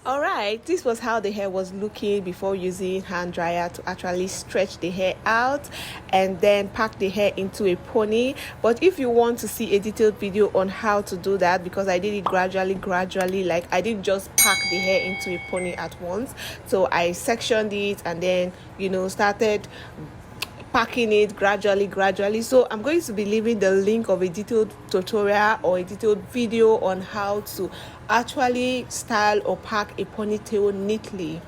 Alright, this was how the hair was looking before using hand dryer to actually stretch the hair out and then pack the hair into a pony. But if you want to see a detailed video on how to do that, because I did it gradually, like I didn't just pack the hair into a pony at once, so I sectioned it and then started packing it gradually. So I'm going to be leaving the link of a detailed tutorial or a detailed video on how to actually style or pack a ponytail neatly,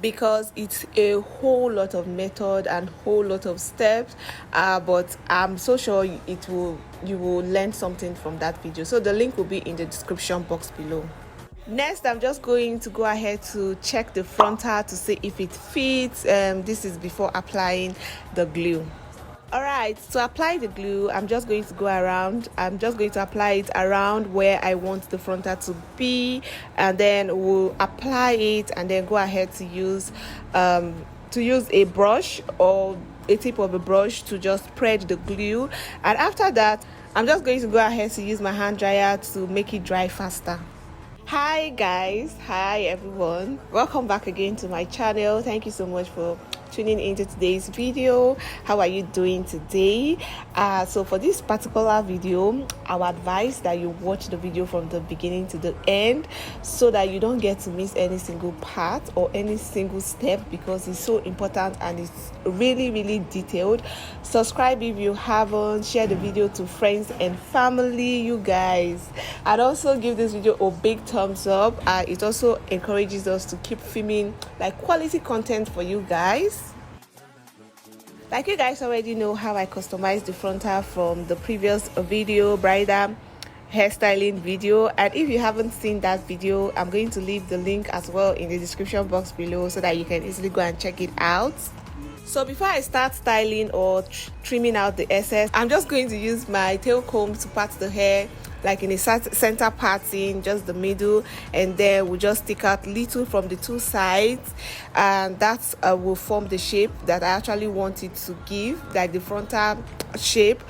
because it's a whole lot of method and whole lot of steps, but I'm so sure you will learn something from that video. So the link will be in the description box below. Next, I'm just going to go ahead to check the frontal to see if it fits. This is before applying the glue. Alright, to apply the glue, I'm just going to go around. I'm just going to apply it around where I want the frontal to be, and then we'll apply it and then go ahead to use a brush or a tip of a brush to just spread the glue. And after that, I'm just going to go ahead to use my hand dryer to make it dry faster. Hi guys, hi everyone, welcome back again to my channel. Thank you so much for tuning into today's video. How are you doing today? So for this particular video, I would advise that you watch the video from the beginning to the end so that you don't get to miss any single part or any single step, because it's so important and it's really detailed. Subscribe if you haven't, share the video to friends and family, you guys, and also give this video a big thumbs up. It also encourages us to keep filming like quality content for you guys. Like you guys already know how I customized the frontal from the previous video, bridal hairstyling video, and if you haven't seen that video, I'm going to leave the link as well in the description box below so that you can easily go and check it out. So before I start styling or trimming out the excess, I'm just going to use my tail comb to part the hair like in a center parting, just the middle, and then we'll just stick out little from the two sides, and that will form the shape that I actually want it to give, like the frontal shape,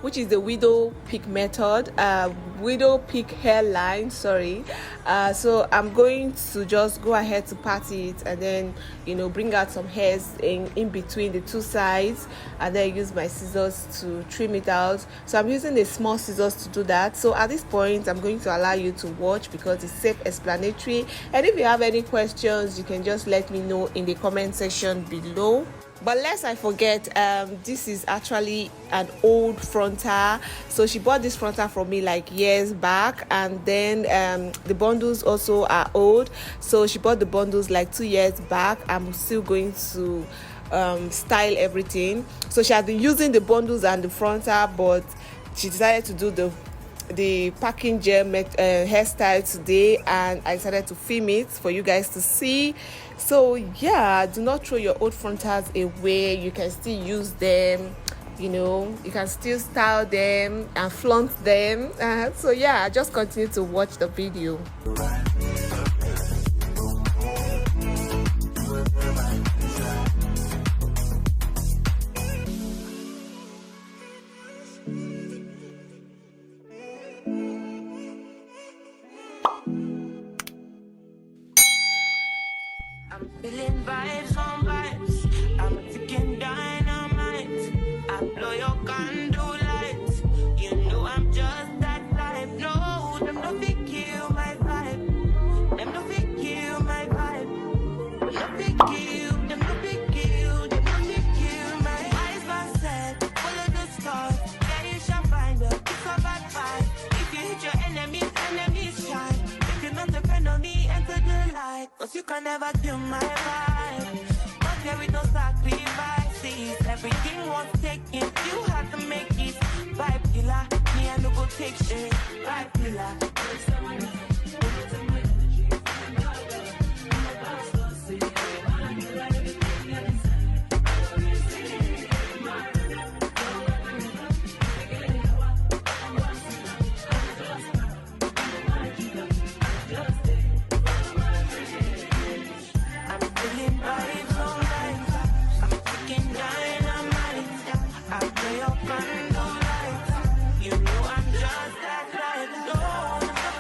which is the widow peak method, widow peak hairline, sorry. So I'm going to just go ahead to part it and then bring out some hairs in between the two sides, and then use my scissors to trim it out. So I'm using a small scissors to do that. So at this point, I'm going to allow you to watch because it's self-explanatory, and if you have any questions, you can just let me know in the comment section below. But lest I forget, this is actually an old frontal. So she bought this frontal from me like years back, and then the bundles also are old. So she bought the bundles like 2 years back. I'm still going to style everything. So she has been using the bundles and the frontal, but she decided to do the packing gel hairstyle today, and I decided to film it for you guys to see. So yeah, do not throw your old frontals away. You can still use them, you can still style them and flaunt them. So yeah, just continue to watch the video. I'm feeling vibes on vibes. I'm ticking dynamite. I blow your candle lights. You know I'm just that type. No, them no fit kill my vibe. Them no fit kill my vibe. Them no fit kill. Them no fit kill. Them no fit kill my eyes. My set, follow the stars. Yeah, you shall find her. It's a bad vibe. If you hit your enemies shine. If you're not depend on me, enter the light. Cause you can never kill my vibe. Not here with no sacrifices. Everything was taken, you had to make it. Vibe killer, me I no go take shit. Vibe killer. You know I'm just that type. No, I'm not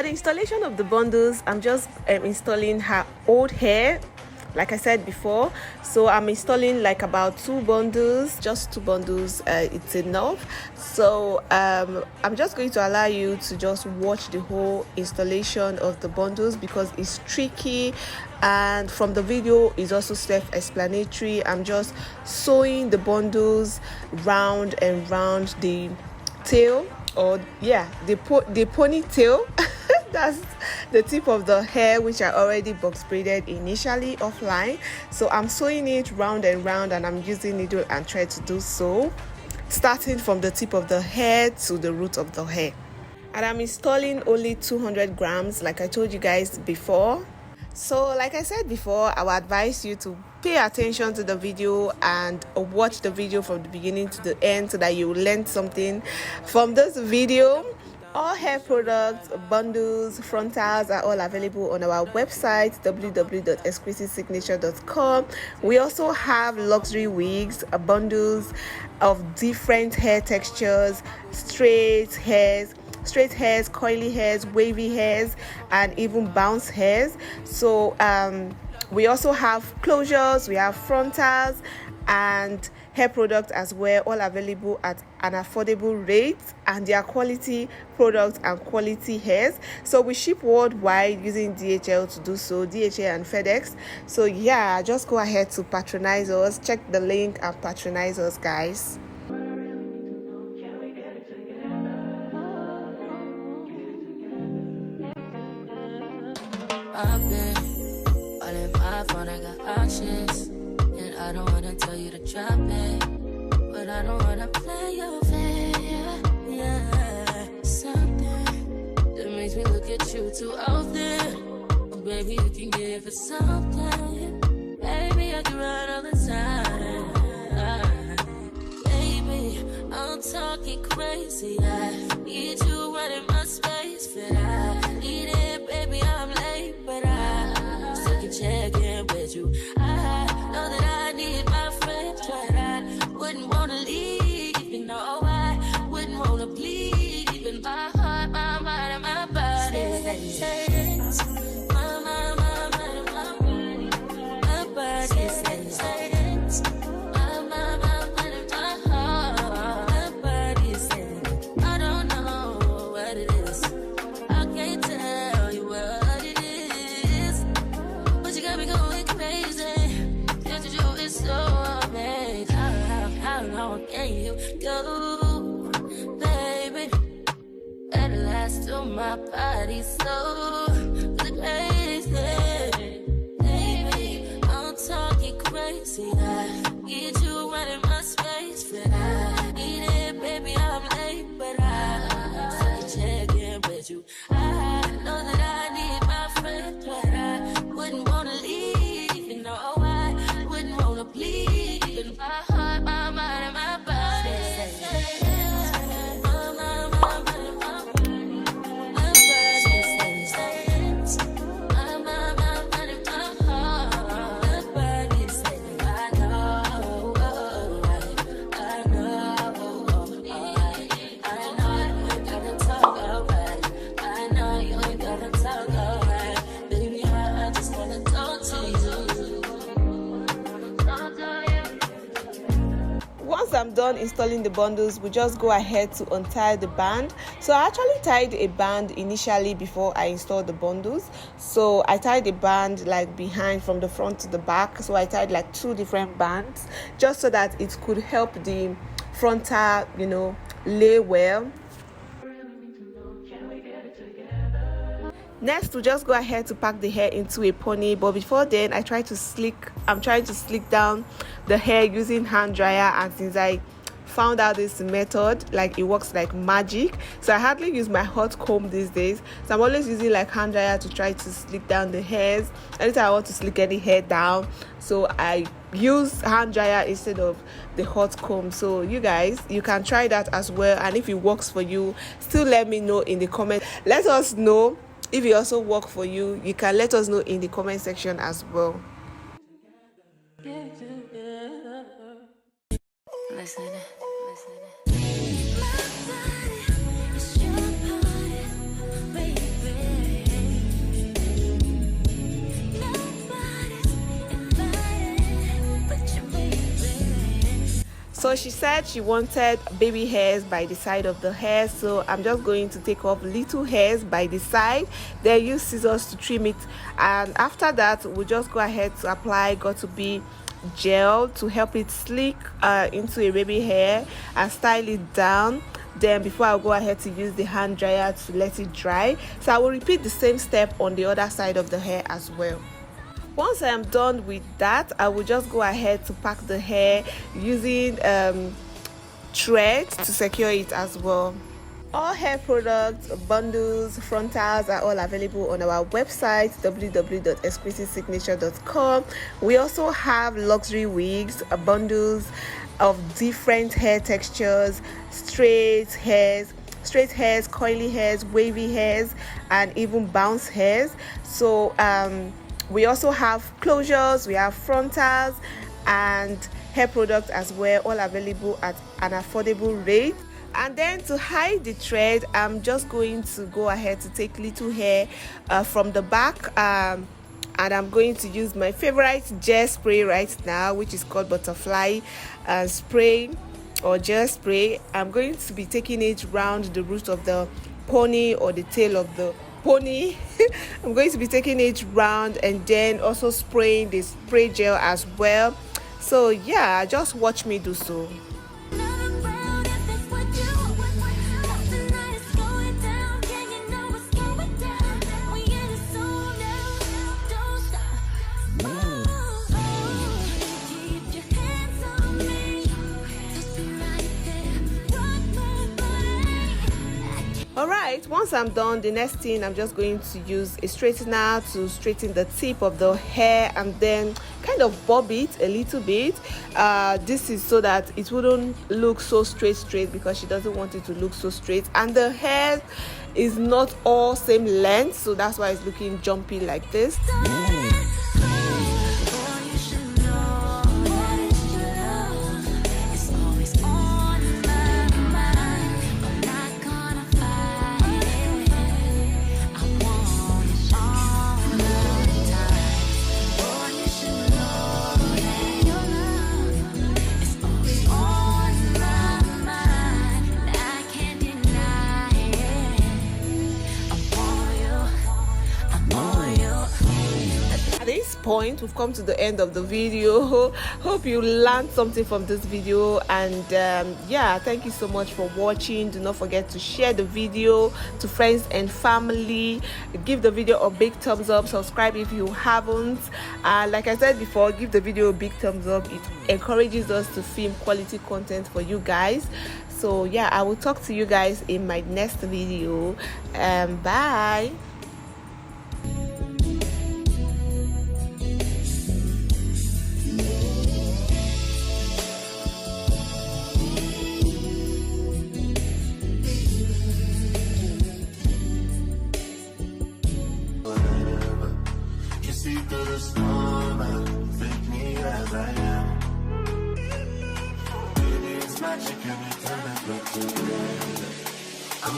For the installation of the bundles, I'm just installing her old hair, like I said before. So I'm installing like about 2 bundles, just 2 bundles, it's enough. So I'm just going to allow you to just watch the whole installation of the bundles because it's tricky, and from the video is also self-explanatory. I'm just sewing the bundles round and round the tail, or yeah, the ponytail. That's the tip of the hair, which I already box braided initially offline. So I'm sewing it round and round, and I'm using needle and thread to do so, starting from the tip of the hair to the root of the hair. And I'm installing only 200 grams, like I told you guys before. So like I said before, I would advise you to pay attention to the video and watch the video from the beginning to the end so that you learn something from this video. All hair products, bundles, frontals are all available on our website www.exquisitesignature.com. We also have luxury wigs, bundles of different hair textures, straight hairs, coily hairs, wavy hairs, and even bounce hairs. So we also have closures, we have frontals and hair products as well, all available at an affordable rate, and they are quality products and quality hairs. So we ship worldwide using DHL to do so, DHL and FedEx. So yeah, just go ahead to patronize us, check the link and patronize us, guys. I've been all in my phone, I got options, and I don't wanna tell you to drop it, but I don't wanna play your fair. Yeah, something that makes me look at you too often. Oh, baby, you can give it something. Baby, I can run all the time. Baby, I'm talking crazy. I need you running my space, but I need it, baby. I'm late, but I still can check in with you. I know that I need my friends, but I wouldn't wanna leave. You know, I wouldn't wanna bleed. Even my heart, my mind, and my body. My mind, my mind, and my body. My body says my mind, my mind, and my heart. My body says I don't know what it is. I can't tell you what it is, but you got me going crazy. Just you is so amazing. How long can you go, baby? At last to my body so crazy. Baby, I'm talking crazy. I need you running my space, but I need it, baby. I'm late, but I still can check in with you. I know that I need my friend, but I wouldn't wanna leave. You know, I wouldn't wanna bleed. Even my heart, my mind, and my body. Once I'm done installing the bundles, we just go ahead to untie the band. So I actually tied a band initially before I installed the bundles. So I tied the band like behind from the front to the back. So I tied like 2 different bands just so that it could help the frontal, you know, lay well. Next, we just go ahead to pack the hair into a pony, but before then I'm trying to slick down the hair using hand dryer, and since I found out this method, like it works like magic, so I hardly use my hot comb these days. So I'm always using like hand dryer to try to slick down the hairs anytime I want to slick any hair down. So I use hand dryer instead of the hot comb. So you guys, you can try that as well, and if it works for you, still let me know in the comments. Let us know if it also work for you. You can let us know in the comment section as well. Listen. My body is your body, baby. So she said she wanted baby hairs by the side of the hair, so I'm just going to take off little hairs by the side, then use scissors to trim it, and after that we'll just go ahead to apply got2b gel to help it slick into a baby hair and style it down. Then before I'll go ahead to use the hand dryer to let it dry. So I will repeat the same step on the other side of the hair as well. Once I am done with that, I will just go ahead to pack the hair using thread to secure it as well. All hair products, bundles, frontals are all available on our website www.exquisitesignature.com. We also have luxury wigs, bundles of different hair textures, straight hairs, coily hairs, wavy hairs, and even bounce hairs. So we also have closures, we have frontals and hair products as well, all available at an affordable rate. And then to hide the thread, I'm just going to go ahead to take little hair from the back, and I'm going to use my favorite gel spray right now, which is called butterfly spray or gel spray. I'm going to be taking it round the root of the pony or the tail of the pony. I'm going to be taking it round and then also spraying the spray gel as well. So yeah, just watch me do so. Alright, once I'm done, the next thing I'm just going to use a straightener to straighten the tip of the hair and then kind of bob it a little bit. This is so that it wouldn't look so straight because she doesn't want it to look so straight, and the hair is not all same length, so that's why it's looking jumpy like this. Point, we've come to the end of the video. Hope you learned something from this video, and yeah, thank you so much for watching. Do not forget to share the video to friends and family. Give the video a big thumbs up, subscribe if you haven't, like I said before, give the video a big thumbs up. It encourages us to film quality content for you guys. So yeah, I will talk to you guys in my next video. Bye. See through the storm and take me as I am. Baby, it's magic and you turn it back to me. I'm